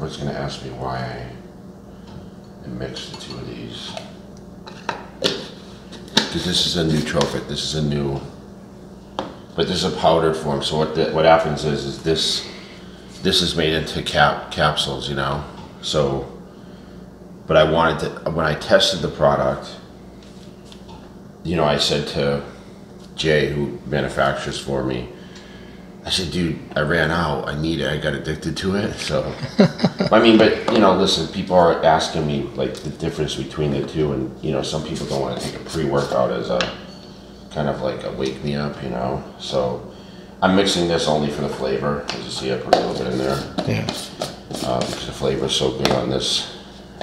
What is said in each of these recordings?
Everybody's gonna ask me why I mixed the two of these. Because this is a nootropic. This is a new, but this is a powdered form. So what happens is this is made into capsules, you know. So, but I wanted to, when I tested the product, you know, I said to Jay, who manufactures for me, I said, dude, I ran out. I need it. I got addicted to it. So, I mean, but, you know, listen, people are asking me, like, the difference between the two. And, you know, some people don't want to take a pre-workout as a kind of like a wake-me-up, you know. So, I'm mixing this only for the flavor. As you see, I put a little bit in there. Yeah. Because the flavor is so good on this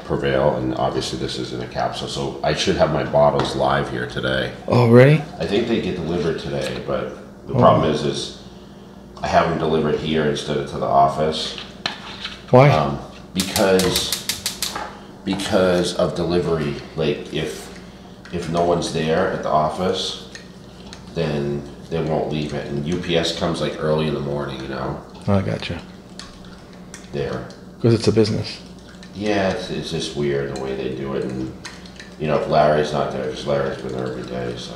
Prevail. And obviously, this is in a capsule. So, I should have my bottles live here today. Oh, really? I think they get delivered today. But the problem is I have them delivered here instead of to the office. Why? Because of delivery. Like if no one's there at the office, then they won't leave it. And UPS comes like early in the morning, you know. Oh, I gotcha. There. Because it's a business. Yeah, it's just weird the way they do it. And you know, if Larry's not there, because Larry's been there every day, so.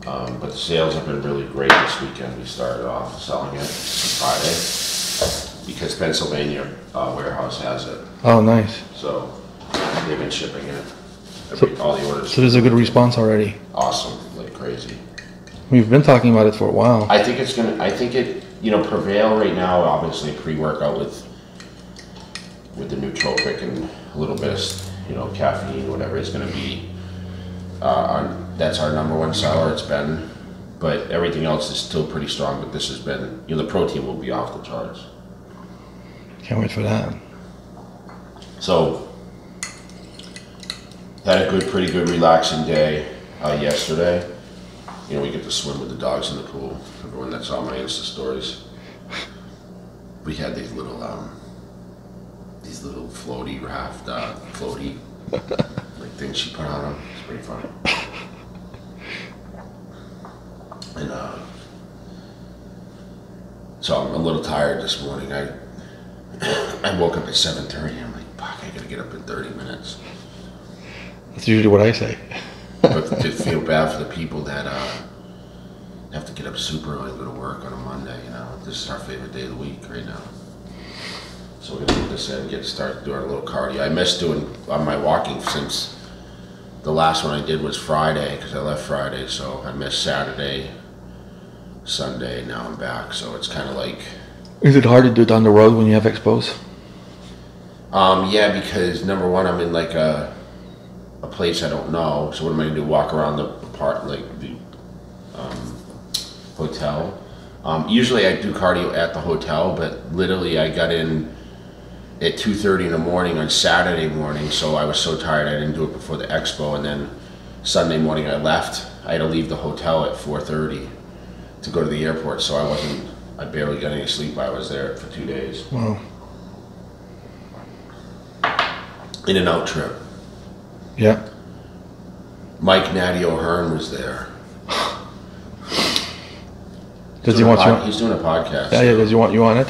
But the sales have been really great this weekend. We started off selling it Friday because Pennsylvania warehouse has it. Oh, nice. So they've been shipping it. All the orders. So there's a good response already. Awesome, like crazy. We've been talking about it for a while. I think it, you know, Prevail right now, obviously pre-workout with the nootropic and a little bit of, you know, caffeine, whatever is going to be. That's our #1 seller. It's been, but everything else is still pretty strong. But this has been, you know, the protein will be off the charts. Can't wait for that. So, had a pretty good, relaxing day yesterday. You know, we get to swim with the dogs in the pool. Everyone that saw my Insta stories, we had these little floaty raft, like things she put on them. It's pretty funny. And so I'm a little tired this morning. I woke up at 7:30. I'm like, fuck, I gotta get up in 30 minutes. That's usually what I say. But to feel bad for the people that have to get up super early and go to work on a Monday, you know. This is our favorite day of the week right now. So we're gonna get this in, get started doing a little cardio. I missed doing my walking since the last one I did was Friday, because I left Friday, so I missed Saturday, Sunday, now I'm back. So it's kind of like... Is it hard to do it on the road when you have expos? Yeah, because number one, I'm in like a place I don't know. So what am I gonna do? Walk around the part, like the hotel. Usually I do cardio at the hotel, but literally I got in at 2:30 in the morning on Saturday morning, so I was so tired I didn't do it before the expo, and then Sunday morning I left. I had to leave the hotel at 4:30 to go to the airport, so I barely got any sleep. I was there for 2 days. Wow. In and out trip. Yeah. Mike Natty O'Hearn was there. Does he want you? He's doing a podcast. Yeah, yeah. Does you want you on it?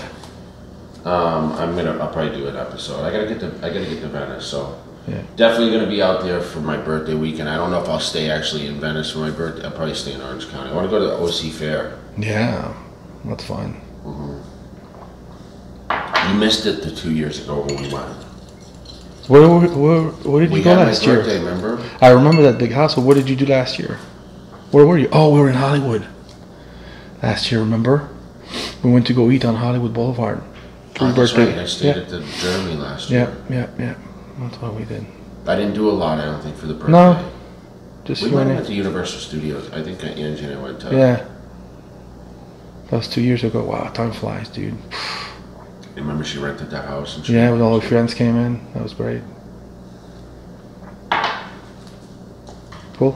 I'll probably do an episode. I gotta get to Venice, so yeah. Definitely gonna be out there for my birthday weekend. I don't know if I'll stay actually in Venice for my birthday. I'll probably stay in Orange County. I want to go to the OC Fair. Yeah, that's fun. Mm-hmm. You missed it the 2 years ago when we went. Where did you go last year? We had my birthday, remember? I remember that big house. But what did you do last year? Where were you? Oh, we were in Hollywood last year. Remember? We went to go eat on Hollywood Boulevard. Oh, that's right. I stayed at the Germany last year. Yeah. That's what we did. I didn't do a lot, I don't think, for the birthday. No. Just we went to Universal Studios. I think Angie and I went to. Yeah. That was 2 years ago. Wow, time flies, dude. Remember she rented that house? And yeah, when all her friends came in. That was great. Cool.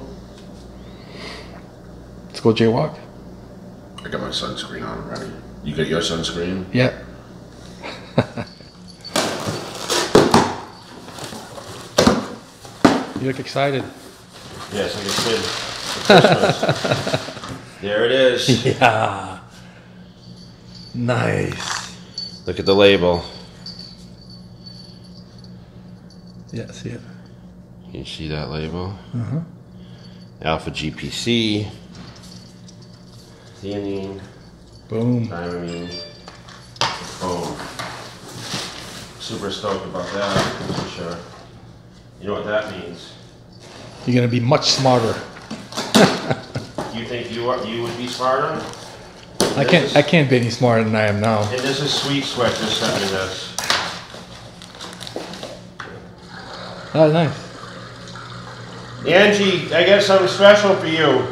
Let's go jaywalk. I got my sunscreen on already. You got your sunscreen? Yeah. You look excited. Yes, like a kid for Christmas. There it is. Yeah. Nice. Look at the label. Yeah, see it. You see that label? Uh-huh. Alpha GPC. Theanine. Boom. Thiamine. Boom. Super stoked about that, for sure. You know what that means? You're gonna be much smarter. You think you would be smarter? I can't be any smarter than I am now. And this is Sweet Sweat just sent me this. Oh, nice. Angie, I got something special for you.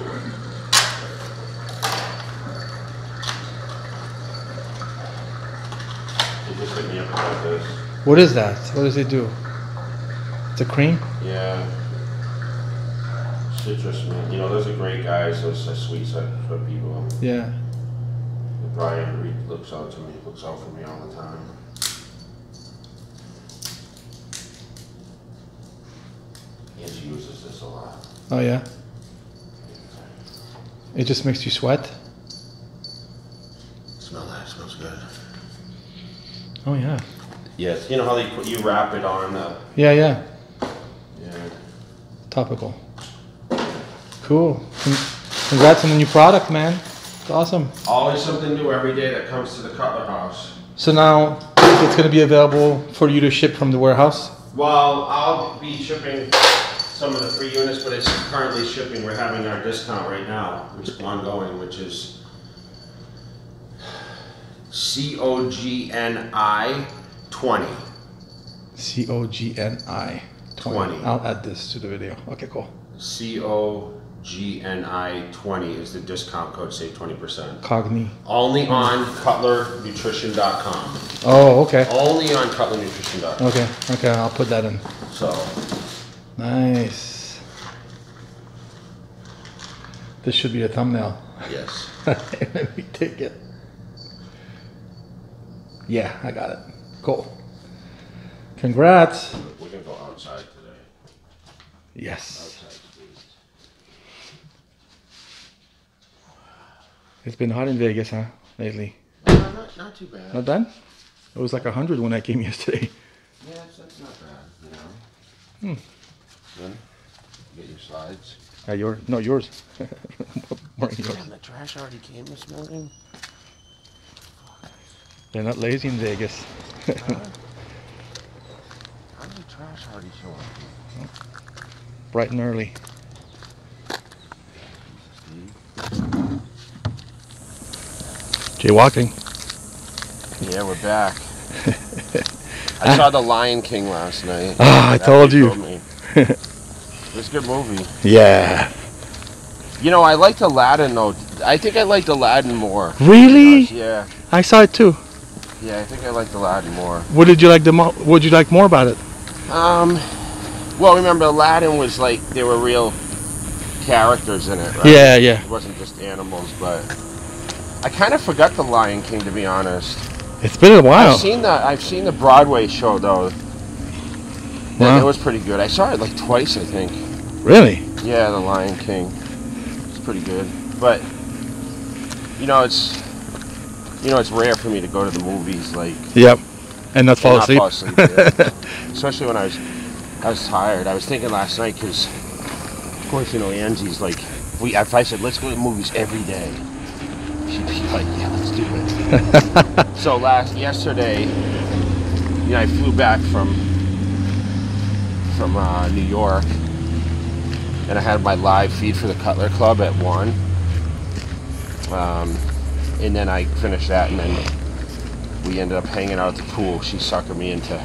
It just hit me up about this. What is that? What does it do? It's a cream? Yeah. Citrus, man. You know, those are great guys, those Sweet Sweat people. Yeah. Brian Reed looks out to me, looks out for me all the time. Angie uses this a lot. Oh yeah. It just makes you sweat. Smell that, it smells good. Oh yeah. Yes, you know how you wrap it on the... Yeah, yeah. Yeah. Topical. Cool. Congrats on the new product, man. It's awesome. Always something new every day that comes to the Cutler House. So now it's going to be available for you to ship from the warehouse? Well, I'll be shipping some of the free units, but it's currently shipping. We're having our discount right now, which is ongoing, which is COGNI 20. COGNI 20. I'll add this to the video. Okay, cool. COGNI 20 is the discount code, save 20%. Cogni. Only on cutlernutrition.com. Oh, okay. Only on cutlernutrition.com. Okay, okay, I'll put that in. So. Nice. This should be a thumbnail. Yes. Let me take it. Yeah, I got it. Cool. Congrats. We're going to go outside today. Yes. Outside, please. It's been hot in Vegas, huh, lately? Not too bad. Not bad? It was like 100 when I came yesterday. Yeah, that's not bad, you know. Then, get your slides. No, yours. More yours. Damn, the trash already came this morning. They're not lazy in Vegas. How did the trash already show up? Bright and early. Jaywalking. Yeah, we're back. I saw The Lion King last night. Ah, I told you. It was a good movie. Yeah. You know, I liked Aladdin though. I think I liked Aladdin more. Really? Yeah. I saw it too. Yeah, I think I liked Aladdin more. What did you like what did you like more about it? Well, remember Aladdin was like there were real characters in it, right? Yeah, yeah. It wasn't just animals, but I kind of forgot The Lion King, to be honest. It's been a while. I've seen the Broadway show though. Wow. It was pretty good. I saw it like twice, I think. Really? Yeah, The Lion King. It's pretty good, but it's rare for me to go to the movies like. Yep. And not fall asleep. Yeah. Especially when I was tired. I was thinking last night because, of course, Angie's like, if I said let's go to the movies every day, she'd be like, yeah, let's do it. So yesterday, I flew back from New York, and I had my live feed for the Cutler Club at 1. And then I finished that, and then we ended up hanging out at the pool. She suckered me into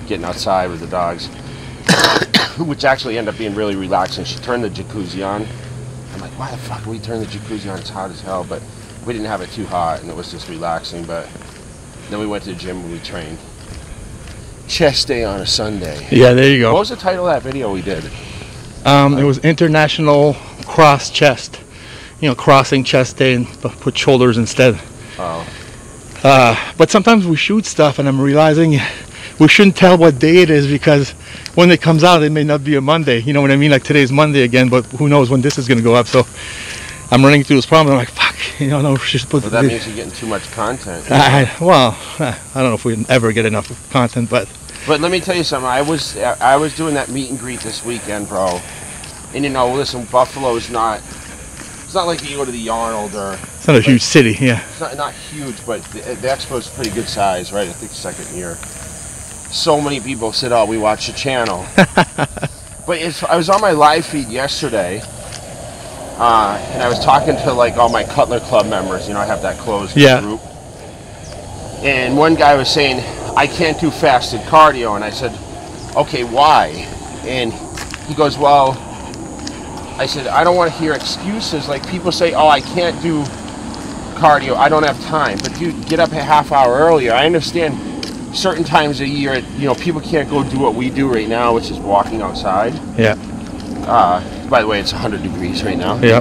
getting outside with the dogs, which actually ended up being really relaxing. She turned the jacuzzi on. I'm like, why the fuck did we turn the jacuzzi on? It's hot as hell, but we didn't have it too hot, and it was just relaxing. But then we went to the gym and we trained. Chest day on a Sunday. Yeah, there you go. What was the title of that video we did? It was International Cross Chest. Crossing chest day and put shoulders instead. Oh. But sometimes we shoot stuff and I'm realizing we shouldn't tell what day it is because when it comes out it may not be a Monday. You know what I mean? Like today's Monday again, but who knows when this is going to go up. So I'm running through this problem. I'm like, fuck. No, we should put. Well, that means you're getting too much content. I don't know if we ever get enough content, but But let me tell you something. I was doing that meet and greet this weekend, bro. And you know, listen, Buffalo's not. It's not like you go to the Arnold or. It's not a huge city, yeah. It's not huge, but the expo's pretty good size, right? I think second year. So many people said, "Oh, we watch the channel." But I was on my live feed yesterday, and I was talking to like all my Cutler Club members. You know, I have that closed group. And one guy was saying, "I can't do fasted cardio," and I said, "Okay, why?" And he goes, "Well," I said, "I don't want to hear excuses. Like people say, oh, I can't do cardio. I don't have time." But dude, get up a half hour earlier. I understand certain times a year, you know, people can't go do what we do right now, which is walking outside. Yeah. By the way, it's 100 degrees right now. Yeah.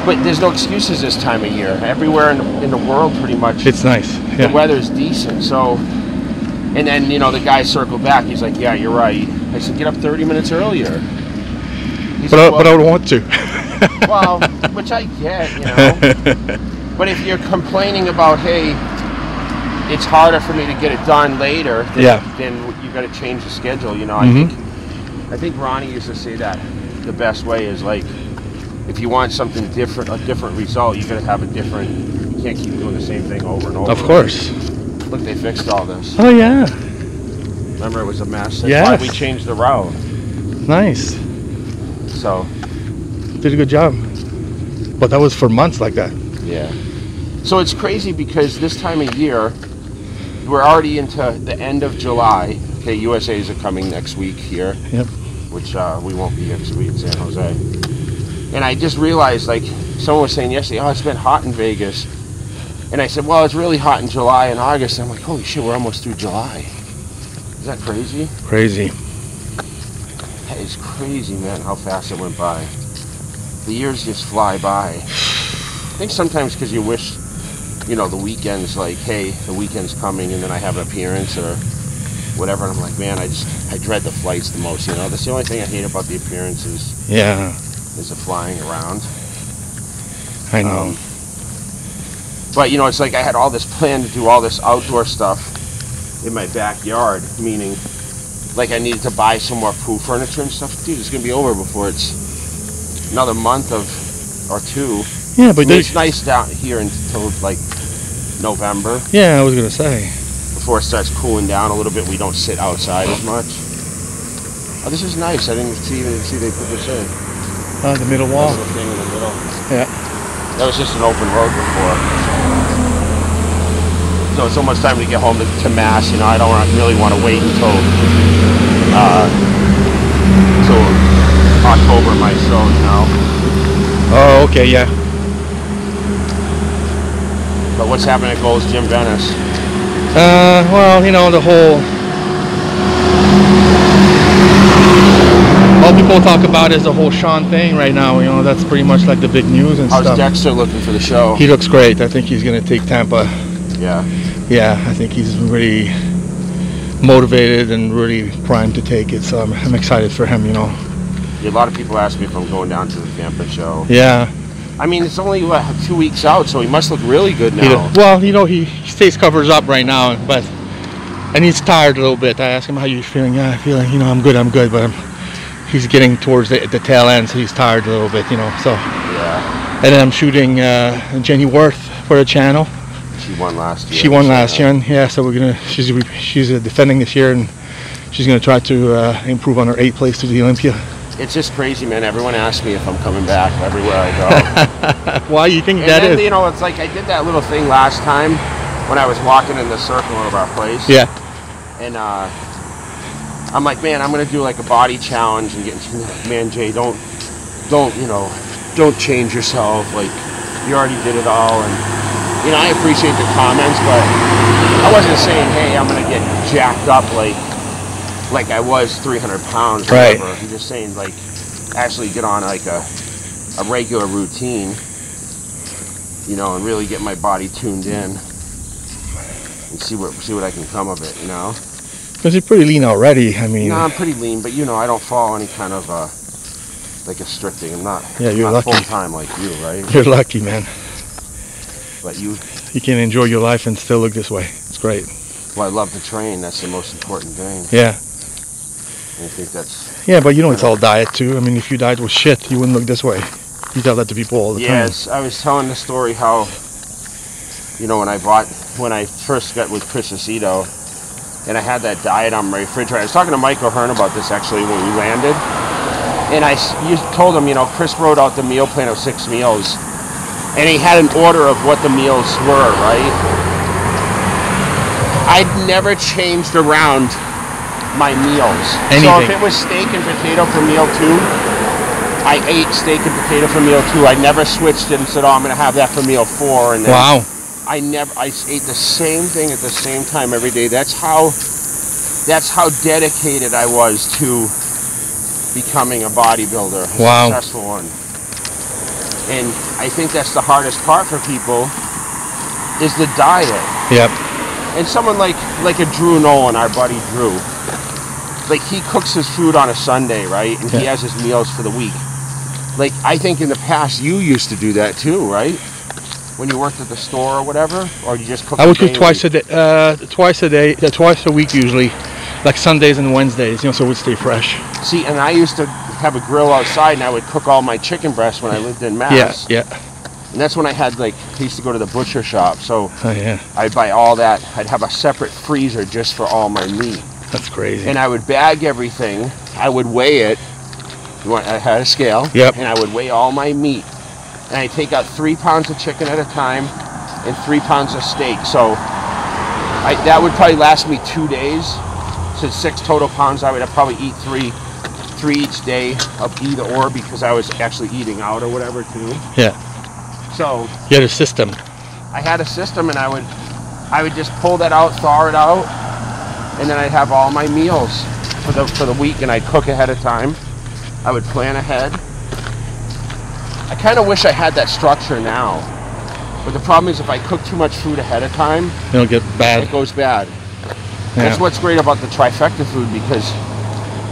But there's no excuses this time of year. Everywhere in the world, pretty much. It's nice. Yeah. The weather's decent. So, and then, you know, the guy circled back. He's like, "Yeah, you're right." I said, "Get up 30 minutes earlier." But I would want to. Well, which I get, you know. But if you're complaining about, hey, it's harder for me to get it done later, then you got to change the schedule. You know, I think Ronnie used to say that the best way is like, if you want something different, a different result, you got to have a different. You can't keep doing the same thing over and over. Of course. Look, they fixed all this. Oh yeah. Remember, it was a mess. That's why we changed the route. Nice. So. Did a good job. But that was for months like that. Yeah. So it's crazy because this time of year, we're already into the end of July. Okay, USA's are coming next week here. Yep. Which we won't be next week in San Jose. And I just realized, like, someone was saying yesterday, oh, it's been hot in Vegas. And I said, well, it's really hot in July and August. And I'm like, holy shit, we're almost through July. Is that crazy? Crazy. That is crazy, man, how fast it went by. The years just fly by. I think sometimes because you wish, you know, the weekend's like, hey, the weekend's coming and then I have an appearance or whatever. And I'm like, man, I dread the flights the most, you know. That's the only thing I hate about the appearances. Yeah. Is the flying around. I know. But, you know, it's like I had all this plan to do all this outdoor stuff in my backyard, meaning like I needed to buy some more pool furniture and stuff. Dude, it's going to be over before it's another month or two. Yeah, but it's nice down here until like November. Yeah, I was going to say. Before it starts cooling down a little bit, we don't sit outside as much. Oh, this is nice. I didn't see they put this in. The middle wall. That little thing in the middle. Yeah. That was just an open road before. So it's almost time to get home to Mass. You know, I don't really want to wait until October myself, you know. Oh, okay, yeah. But what's happening at Gold's Gym Venice? Well, you know, the whole... All people talk about is the whole Sean thing right now. You know, that's pretty much like the big news and stuff. How's Dexter looking for the show? He looks great. I think he's going to take Tampa. Yeah. Yeah, I think he's really motivated and really primed to take it. So I'm excited for him, you know. Yeah, a lot of people ask me if I'm going down to the Tampa show. Yeah. I mean, it's only, what, 2 weeks out, so he must look really good now. Well, you know, he stays covers up right now, and he's tired a little bit. I asked him, how you feeling? Yeah, I feel like, you know, I'm good, but he's getting towards the tail end, so he's tired a little bit, you know. So. Yeah. And then I'm shooting Jenny Worth for the channel. She won last year. She won last year, yeah. So she's defending this year, and she's gonna try to improve on her 8th place to the Olympia. It's just crazy, man. Everyone asks me if I'm coming back everywhere I go. Why you think and that then, is? You know, it's like I did that little thing last time when I was walking in the circle of our place. Yeah. And I'm like, man, I'm gonna do like a body challenge and get into like, man, Jay, don't change yourself. Like, you already did it all. And you know, I appreciate the comments, but I wasn't saying, hey, I'm gonna get jacked up like I was 300 pounds. Right. Whatever. I'm just saying, like, actually get on like a regular routine, you know, and really get my body tuned in and see what I can come of it, you know. Because you're pretty lean already. I mean. No, I'm pretty lean, but you know, I don't follow any kind of like a strict thing. I'm not. Yeah, you're not lucky. Full time like you, right? You're lucky, man. But you can enjoy your life and still look this way. It's great. Well, I love to train. That's the most important thing. Yeah. I think that's... Yeah, but you know it's all diet too. I mean, if you diet with shit, you wouldn't look this way. You tell that to people all the time. Yes, I was telling the story how, you know, when I first got with Chris Aceto, and I had that diet on my refrigerator. I was talking to Mike O'Hearn about this actually when we landed. And you told him, you know, Chris wrote out the meal plan of 6 meals. And he had an order of what the meals were, right? I'd never changed around my meals. Anything. So if it was steak and potato for meal 2, I ate steak and potato for meal 2. I never switched it and said, oh, I'm going to have that for meal 4. And then Wow. I ate the same thing at the same time every day. That's how dedicated I was to becoming a bodybuilder, a successful one. And I think that's the hardest part for people is the diet. Yep. And someone like a Drew Nolan, our buddy Drew, like he cooks his food on a Sunday, right? And he has his meals for the week. Like I think in the past you used to do that too, right? When you worked at the store or whatever, or you just cook? I would cook twice a day, twice a week usually, like Sundays and Wednesdays, you know, so it would stay fresh. See, and I used to have a grill outside, and I would cook all my chicken breasts when I lived in Mass. Yeah. And that's when I had I used to go to the butcher shop, so yeah. I'd buy all that. I'd have a separate freezer just for all my meat. That's crazy. And I would bag everything. I would weigh it. I had a scale. Yep. And I would weigh all my meat. And I take out 3 pounds of chicken at a time and 3 pounds of steak. So that would probably last me 2 days. So 6 total pounds. I would probably eat three each day of either or, because I was actually eating out or whatever too. Yeah. So you had a system. I had a system, and I would just pull that out, thaw it out, and then I'd have all my meals for the week, and I'd cook ahead of time. I would plan ahead. I kind of wish I had that structure now, but the problem is if I cook too much food ahead of time, it'll get bad. It goes bad. Yeah. That's what's great about the trifecta food, because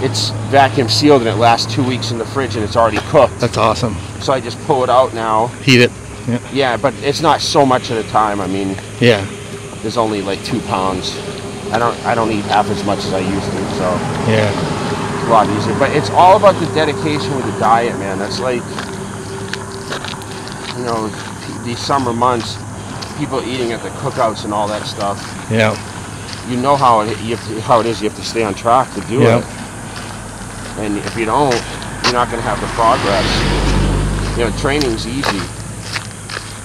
it's vacuum sealed and it lasts 2 weeks in the fridge and it's already cooked. That's awesome. So I just pull it out now. Heat it. Yeah. Yeah, but it's not so much at a time. I mean, yeah, there's only like 2 pounds. I don't eat half as much as I used to, so yeah, it's a lot easier. But it's all about the dedication with the diet, man. That's like, you know, these summer months, people eating at the cookouts and all that stuff. Yeah. You know how it is. You have to stay on track to do it. And if you don't, you're not going to have the progress. You know, training's easy.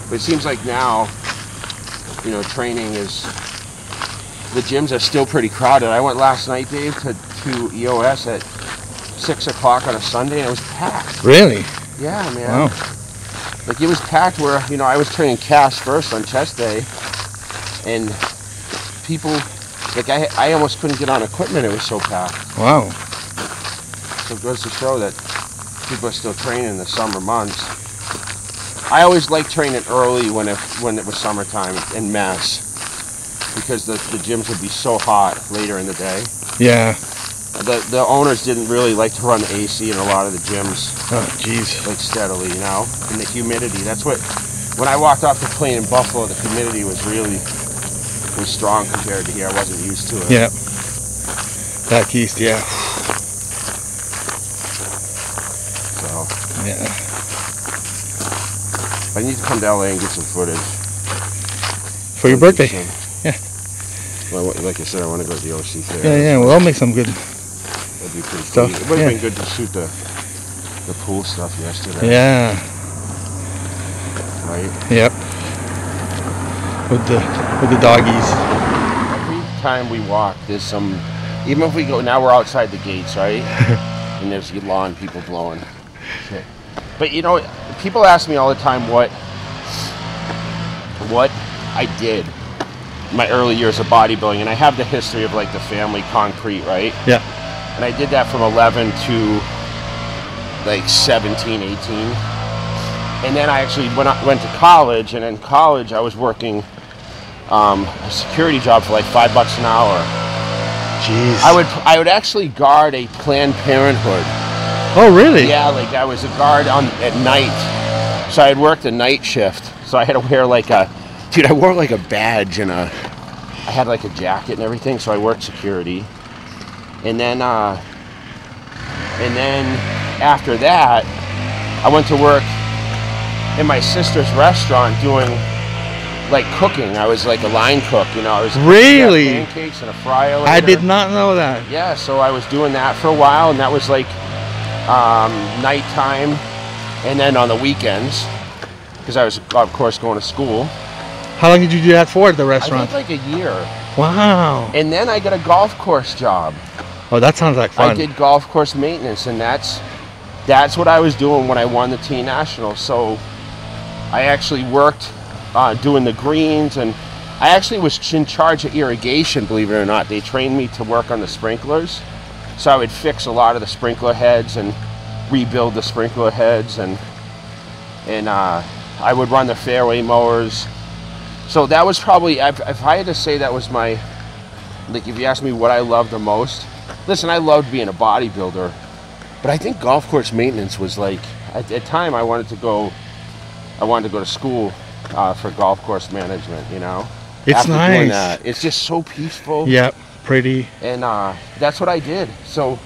But it seems like now, you know, training is... The gyms are still pretty crowded. I went last night, Dave, to EOS at 6 o'clock on a Sunday, and it was packed. Really? Yeah, man. Wow. Like, it was packed where, you know, I was training calves first on chest day, and people, like, I almost couldn't get on equipment. It was so packed. Wow. So it goes to show that people are still training in the summer months. I always liked training early when it was summertime in Mass, because the gyms would be so hot later in the day. Yeah. The owners didn't really like to run the AC in a lot of the gyms. Oh, jeez. Like steadily, you know? And the humidity, that's what... When I walked off the plane in Buffalo, the humidity was strong compared to here. I wasn't used to it. Yeah. Back east, yeah. So... Yeah. I need to come to LA and get some footage. For your birthday? Yeah. Well, like I said, I want to go to the OC Fair. Yeah, we'll all make some good That'd be pretty stuff. Cool. It would have been good to shoot the pool stuff yesterday. Yeah. Right? Yep. With the doggies. Every time we walk, there's some... Even if we go... Now we're outside the gates, right? And there's lawn people blowing. Shit. But, you know, people ask me all the time what I did my early years of bodybuilding, and I have the history of like the family concrete, right? Yeah. And I did that from 11 to like 17, 18. And then I actually went to college, and in college I was working a security job for like $5 an hour. Jeez. I would actually guard a Planned Parenthood. Oh, really? Yeah, like I was a guard at night. So I had worked a night shift. So I had to wear like I wore like a badge and I had like a jacket and everything, so I worked security. And then after that, I went to work in my sister's restaurant doing like cooking. I was like a line cook, you know. I was Really? pancakes and a fryer later. I did not know that. Yeah, so I was doing that for a while, and that was like nighttime, and then on the weekends, because I was of course going to school. How long did you do that for at the I restaurant? did like a year. Wow. And then I got a golf course job. Oh, that sounds like fun. I did golf course maintenance, and that's what I was doing when I won the Teen Nationals. So I actually worked doing the greens, and I actually was in charge of irrigation, believe it or not. They trained me to work on the sprinklers. So I would fix a lot of the sprinkler heads and rebuild the sprinkler heads, and I would run the fairway mowers. So that was probably, if I had to say, that was my, like, if you ask me what I loved the most, listen, I loved being a bodybuilder, but I think golf course maintenance was like, at the time I wanted to go to school for golf course management, you know. It's After nice. doing that, it's just so peaceful. Yep, pretty. And that's what I did. So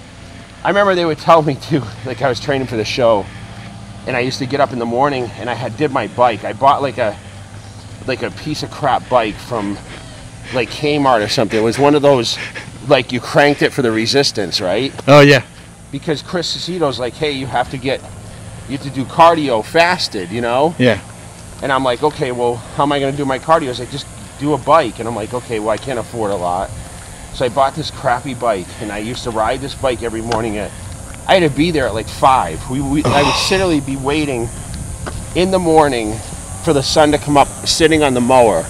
I remember they would tell me to, like, I was training for the show, and I used to get up in the morning, and I did my bike. I bought like a piece of crap bike from like Kmart or something. It was one of those, like, you cranked it for the resistance, right? Oh yeah. Because Chris Cicito's like, hey, you have to do cardio fasted, you know? Yeah. And I'm like, okay, well, how am I going to do my cardio? He's like, just do a bike. And I'm like, okay, well, I can't afford a lot. So I bought this crappy bike, and I used to ride this bike every morning. I had to be there at like 5. I would literally be waiting in the morning for the sun to come up, sitting on the mower.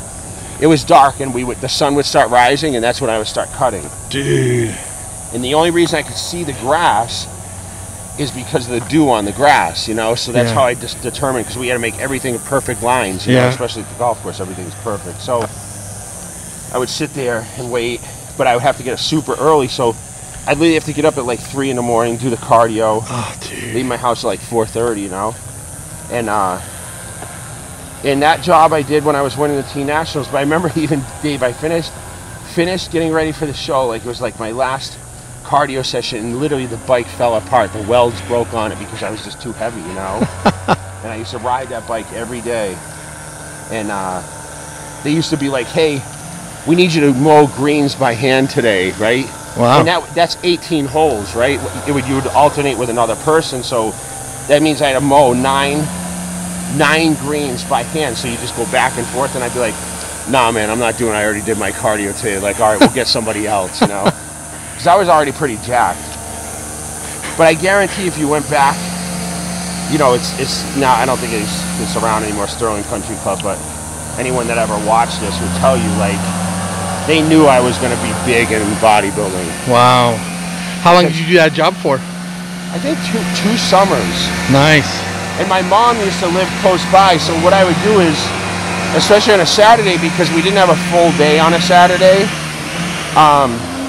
It was dark, and the sun would start rising, and that's when I would start cutting. Dude. And the only reason I could see the grass is because of the dew on the grass, you know. So that's how I just determined, because we had to make everything perfect lines, you know, especially at the golf course, everything's perfect. So I would sit there and wait, but I would have to get up super early, so I'd literally have to get up at like 3 in the morning, do the cardio, leave my house at like 4:30, you know. And in that job I did when I was winning the Teen Nationals. But I remember even, Dave, I finished getting ready for the show, like it was like my last cardio session, and literally the bike fell apart. The welds broke on it because I was just too heavy, you know. And I used to ride that bike every day, and they used to be like, hey, we need you to mow greens by hand today, right? Wow. And that's 18 holes, right? You would alternate with another person, so that means I had to mow nine greens by hand. So you just go back and forth, and I'd be like, nah, man, I'm not doing it. I already did my cardio today. Like, all right, we'll get somebody else, you know? Because I was already pretty jacked. But I guarantee if you went back, you know, it's now, I don't think it's around anymore, Sterling Country Club, but anyone that ever watched this would tell you, like, they knew I was going to be big in bodybuilding. Wow. How long did you do that job for? I think two summers. Nice. And my mom used to live close by, so what I would do is, especially on a Saturday, because we didn't have a full day on a Saturday,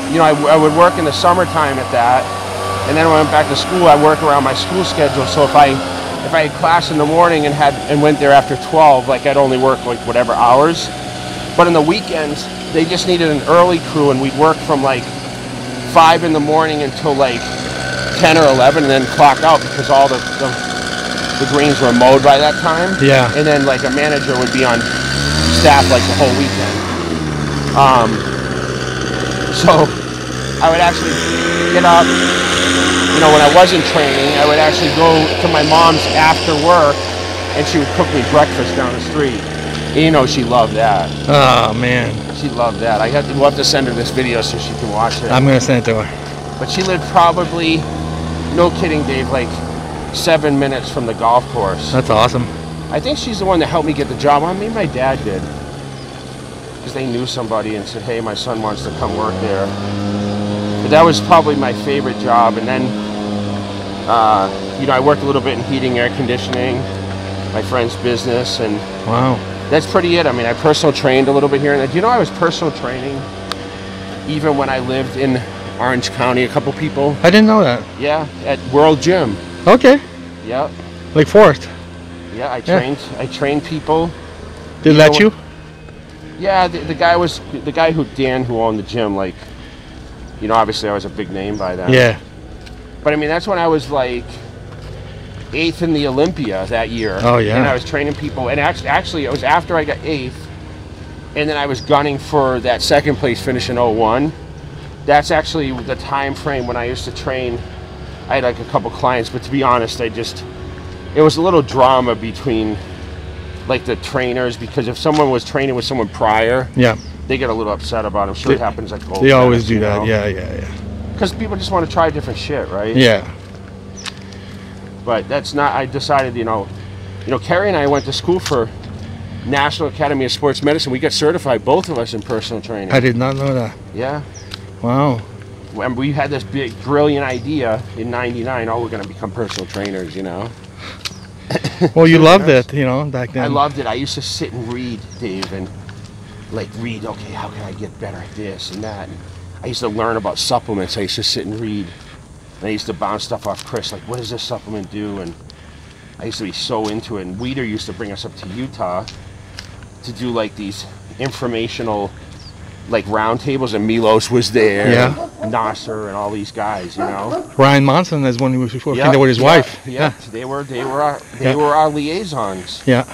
you know, I would work in the summertime at that, and then when I went back to school, I work around my school schedule. So if I had class in the morning and went there after 12, like, I'd only work like whatever hours. But on the weekends, they just needed an early crew, and we'd work from like 5 in the morning until like 10 or 11, and then clock out, because all the greens were mowed by that time. Yeah. And then like a manager would be on staff like the whole weekend. So I would actually get up, you know, when I wasn't training, I would actually go to my mom's after work, and she would cook me breakfast down the street. And, you know, she loved that. Oh man. She loved that. We'll have to send her this video so she can watch it. I'm gonna send it to her. But she lived probably, no kidding, Dave, like 7 minutes from the golf course. That's awesome. I think she's the one that helped me get the job. I mean, my dad did, because they knew somebody and said, hey, my son wants to come work there. But that was probably my favorite job. And then, you know, I worked a little bit in heating, air conditioning, my friend's business, and wow, that's pretty it. I mean, I personal trained a little bit here and there. Do you know I was personal training even when I lived in Orange County? A couple people. I didn't know that. Yeah, at World Gym. Okay. Yep. Lake Forest. Yeah, I trained people. Did they let you? Yeah, the guy who owned the gym, like, you know, obviously I was a big name by then. Yeah. But I mean, that's when I was like 8th in the Olympia that year. Oh yeah. And I was training people, and actually it was after I got 8th, and then I was gunning for that second place finish in 01. That's actually the time frame when I used to train. I had like a couple clients, but to be honest, it was a little drama between like the trainers, because if someone was training with someone prior, yeah, they get a little upset about it. I'm sure it happens like gold they always tennis, do you that. know? Yeah. Because people just want to try different shit, right? Yeah. But that's not. I decided, you know, Carrie and I went to school for National Academy of Sports Medicine. We got certified, both of us, in personal training. I did not know that. Yeah. Wow. And we had this big, brilliant idea in '99. Oh, we're going to become personal trainers, you know. Well, you loved it, you know, back then. I loved it. I used to sit and read, Dave, and like read. Okay, how can I get better at this and that? And I used to learn about supplements. I used to sit and read. And I used to bounce stuff off Chris, like, what does this supplement do? And I used to be so into it. And Weeder used to bring us up to Utah to do like these informational, like, roundtables, and Milos was there. Yeah. And Nasser and all these guys, you know. Ryan Monson is one who was before. Yep. With his wife. Yeah. They were our liaisons. Yeah.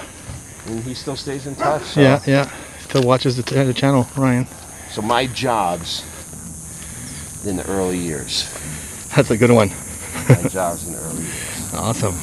And he still stays in touch. So. Yeah. Still watches the channel, Ryan. So my jobs in the early years. That's a good one. My jobs in the early years. Awesome.